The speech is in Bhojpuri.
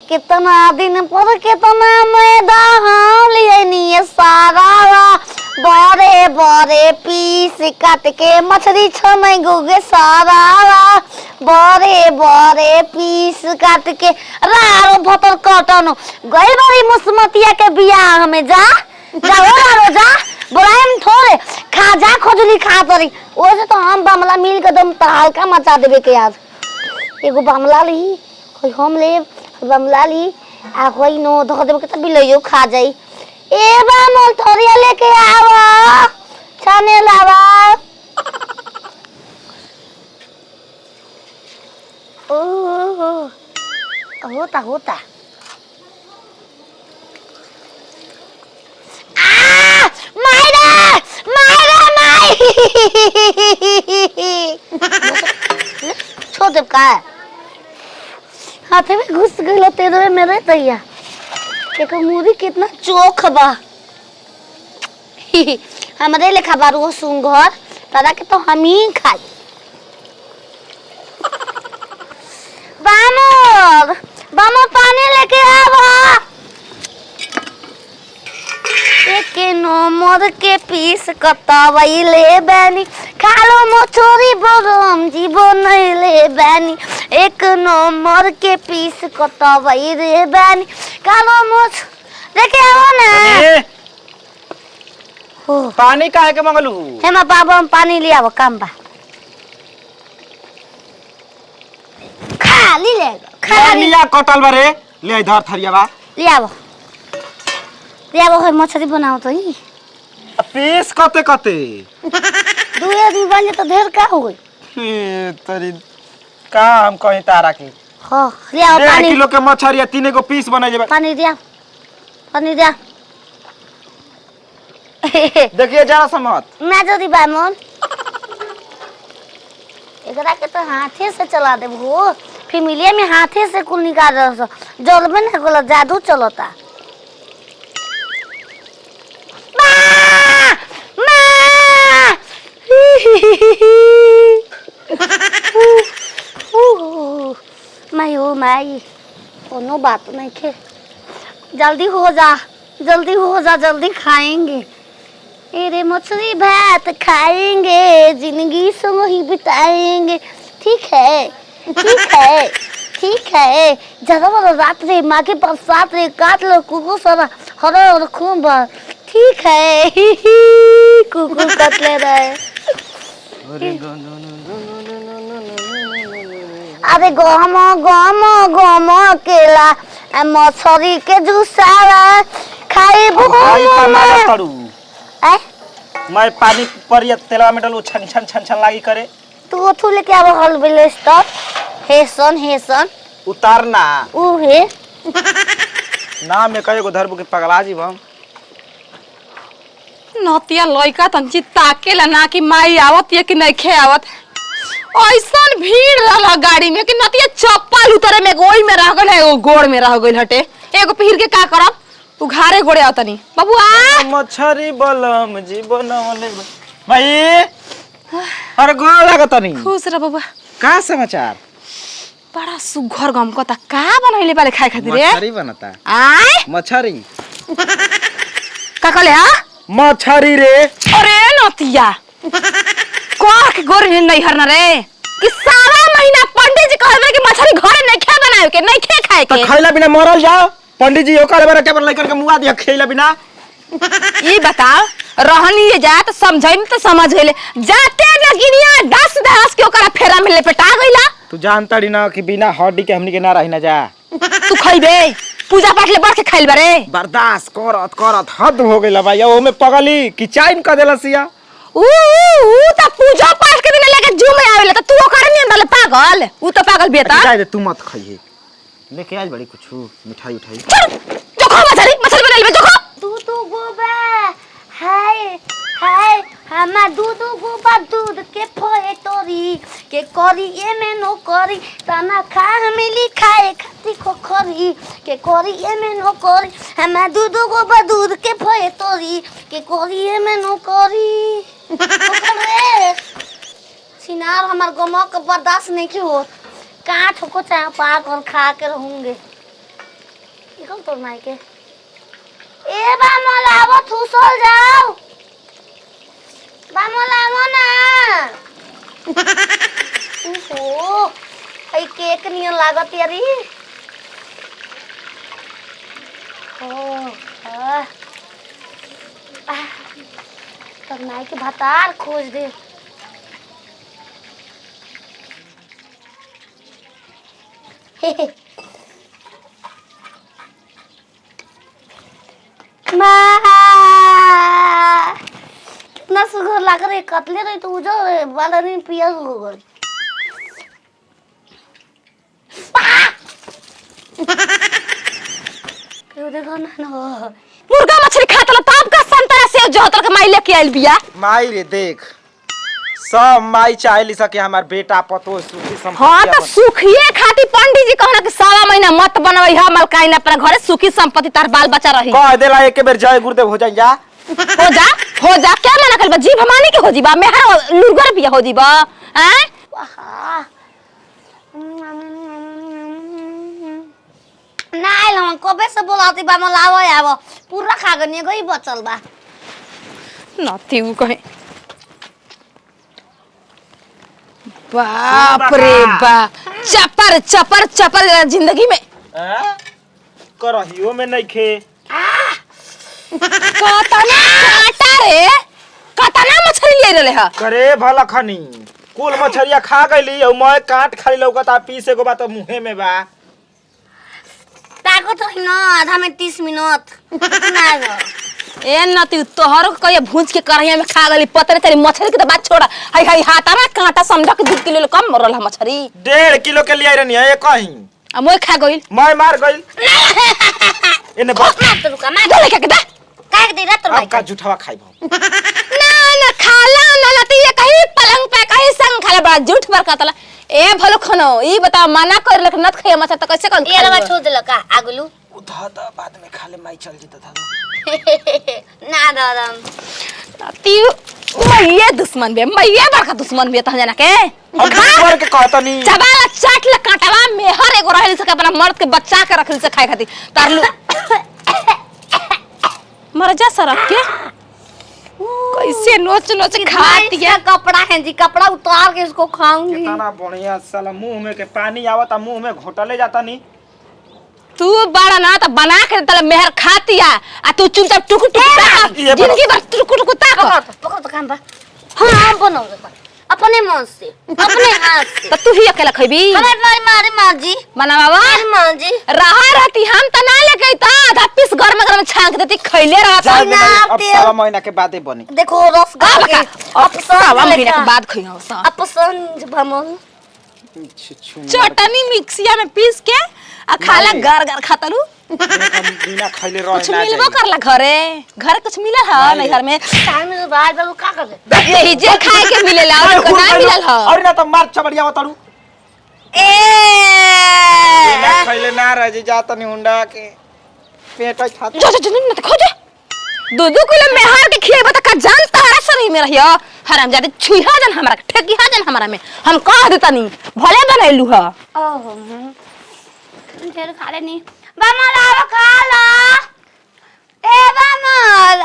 कितना दिन पर कितना मैदान लिए सारा बड़े बड़े पीस काट के मछली छने गुगे सारा बड़े बड़े पीस काट के रारो भतर कटनो गई बारी मुसमतिया के बियाह में जा रारो जा बोलाएम थोड़े खा जा खोजली खा तरी ओसे तो हम बमला मिल के दम तहलका मचा देबे के आज एगो बमला ली कोई हम ले बमला ली आ कोई नो धो देबे के त बिलइयो खा जाई ए बामल थोरिया लेके आवा छाने लावा ओ होता होता आ मायरा मायरा माई छोड़ दे का हाथे में घुस गइल तेरे मेरे तैया देखो मुरी कितना चोख बा हमरे लेखा बारू सुंघर तारा के तो हम ही खाई बामर बामर पानी लेके आवा एक नंबर के पीस कतवई ले बैनी खालो मोचोरी बरम जीवो नहीं ले बैनी एक नंबर के पीस कतवई रे बैनी खालो मोच देखे आओ ना पानी काहे के मंगलू हेमा बाबा हम पानी ले आवो काम बा खाली ले खाली लिया कटल बारे ले इधर थरियावा ले आवो है मछली बनाओ तो ही पीस कते कते दू आदमी बन तो ढेर का होई तरी का हम कहीं तारा की हां ले आओ 1.5 पानी किलो के मछली 3 गो पीस बना जेबे पानी दिया देखिए जरा समत मैं जो दी बामन एकरा के तो हाथे से चला दे वो फैमिली में हाथे से कुल निकाल रहा जलबे ना कोला जादू चलता माई कोनो बात नहीं खे जल्दी हो जा जल्दी खाएंगे अरे मछली भात खाएंगे जिंदगी संग ही बिताएंगे ठीक है जरा वाला रात रे माँ के बरसात रे काट लो कुकुर सारा हरा और खूब ठीक है कुकुर काट ले रहा है अरे गम केला मछली के जूसावा खाई मैं पानी पर तेलवा में डालू छन लागी करे तू ओथू लेके आव हल बिलेस तो हेसन उतारना ऊ है ना में कई गो धरबू के पगला जीव हम नतिया लइका तंची ताकेला ना कि माई आवत या कि नइखे आवत ऐसन भीड़ रहला गाड़ी में कि नतिया चप्पल उतरे में गोई में रह गइल एगो गोड़ में रह गइल हटे एगो पहिर के का करब तू घारे गोड़े आवतनी बाबू आ मछरी बलम जीवन वाले भाई अरे गोड़ लागतनी खुश रह बाबा का समाचार बड़ा सुघर गम कता का बनैले बाले खाए खातिर रे मछरी बनता आय मछरी का कहले हा मछरी रे अरे नतिया कोह के गोर नहीं हरना रे कि सारा महीना पंडित जी कहबे कि मछली घरे नहीं खे बनावे के नहीं खे खाए के तो खइला बिना मरल जाओ पंडित जी ओकर बारे के लेकर के मुआ दिया खइला बिना ई बताओ रहनी ये जा तो समझै में तो समझ गइले जाते लगिनिया 10 के ओकरा फेरा में लपेटा गइला तू जानता री ना कि बिना हड्डी के हमनी के ना रही ना जा तू खइबे पूजा पाठ ले बढ़ के खाइल बारे बर्दाश्त करत हद हो गइला भाई ओमे पगली कि चाइन क देलसिया ऊ त पूजा पाठ के दिन लेके जू में आवेला त तू ओकर नहीं अंदर पागल ऊ तो पागल बेटा जाय दे तू मत खाइए लेके आज बड़ी कुछ मिठाई उठाई जो खा मछली बना ले जो खा दूध गोबा हाय हमा दूध गोबा दूध के फोए तोरी के करी ए में नो करी तना खा मिली खाए खाती खोखरी के करी ए में नो करी हमा दूध गोबा दूध के फोए तोरी के करी ए में नो करी सिनार हमार गमक बर्दाश्त नहीं की हो कहाँ ठोको चाहे पाक और खा के रहूंगे निकल तो नाई के ए बामल आवो थुसल जाओ बामल आवो ना ओहो आई केक नियन लागत यारी ओ तब नाई के भतार खोज दे कितना सुगर लग रही कतले रही तो जो वाला नहीं पिया होगा क्यों देखो ना मुर्गा मछली खाता ला तब का संतरा से जोहतर के माई लेके आइल बिया माई रे देख सब माई चाहेली सके हमार बेटा पतो सुखी संपत्ति हां त सुखिए खाती पंडित जी कहना कि 6 महीना मत बनवई ह मलकाइन अपना घरे सुखी संपत्ति तार बाल बच्चा रही कह देला एक बेर जय गुरुदेव हो जाई जा हो जा क्या मना करबा जीभ माने के हो जीबा मेहर लुरगर बिया हो जीबा हैं नाइ हम कबे से बोलाती बा म लावो आबो पूरा खा गनी गई बचल बा नथी उ कहे बाप रे बा चपर चपर चपर जिंदगी में करहियो में नहीं खे कतना काटा रे कतना मछली ले रहले ह करे भला खनी कुल मछरिया खा गईली और मैं काट खाली लौकता पीस एगो बात मुंहे में बा ताको तो न आधा में 30 मिनट कितना गो ए नती तोहर कहिए भूंज के करहिया में खा गली पतरे तेरी मछली के तो बात छोड़ा हाय हाय हाथा में कांटा समझ के 2 किलो कम मरल ह मछली 1.5 किलो के लिए रहनी है कहीं आ मोय खा गइल मैं मार गइल इने बस मार तो रुका मार गले के दा काट दे रात अब का झूठावा खाइबो ना खाला ना लती ये कहीं पलंग पे कहीं संग खाला बड़ा झूठ बरकातला ए भलो खनो ई बता मना कर लक नत खाए मत त कैसे कर ये लगा छोड़ दे लका आगलू उधा दा बाद में खा ले माई चल जीता था ना दादम ती मैये दुश्मन बे मैये बड़का दुश्मन बे त जना के हम दुश्मन के कहता नहीं चबाला चाट ल काटवा मेहर एगो रहल से अपना मर्द के बच्चा के रखल से खाए खाती तारलू मर जा सरक के कैसे नोच नोच खाती है कपड़ा है जी कपड़ा उतार के इसको खाऊंगी कितना बढ़िया साला मुंह में के पानी आवता मुंह में घोटले जाता नहीं तू बड़ा ना तो बना के तले मेहर खाती है आ तू चुपचाप टुक टुक जिंदगी भर टुक टुक ताक पकड़ तो काम बा हां बनाऊंगा अपने मन से अपने हाथ से तो तू ही अकेला खइबी हमारे मारे माँ जी बनावा माँ जी रहा रहती हम त ना लेके त आधा पीस घर में छांक देती खइले रहत अब 7 महीना के बादे बनी देखो रस गाल के अब 7 महीना के बाद खइयो सा अपसन भमल चटनी मिक्सिया में पीस के आ खाला गर गर खातलू बिना खइले रह कुछ मिलबो करला घर कुछ मिला है नहीं घर में टाइम में बाहर बाबू का कर दे यही जे खाए के मिलेला और को ना मिलल ह और ना तो मार चबड़िया बताड़ू ए बिना खइले ना रह जी जात नहीं हुंडा के पेट खा जो न खो जा 2 किलो मेहर के खिएबा त का जान तारा शरीर में रहियो हरामजादी छुइहा जन हमरा ठेकिहा जन हमरा में हम कह देतनी भले बनैलू ह ओहो ढेर खा ले नहीं बामल आवा खा ला ए बामल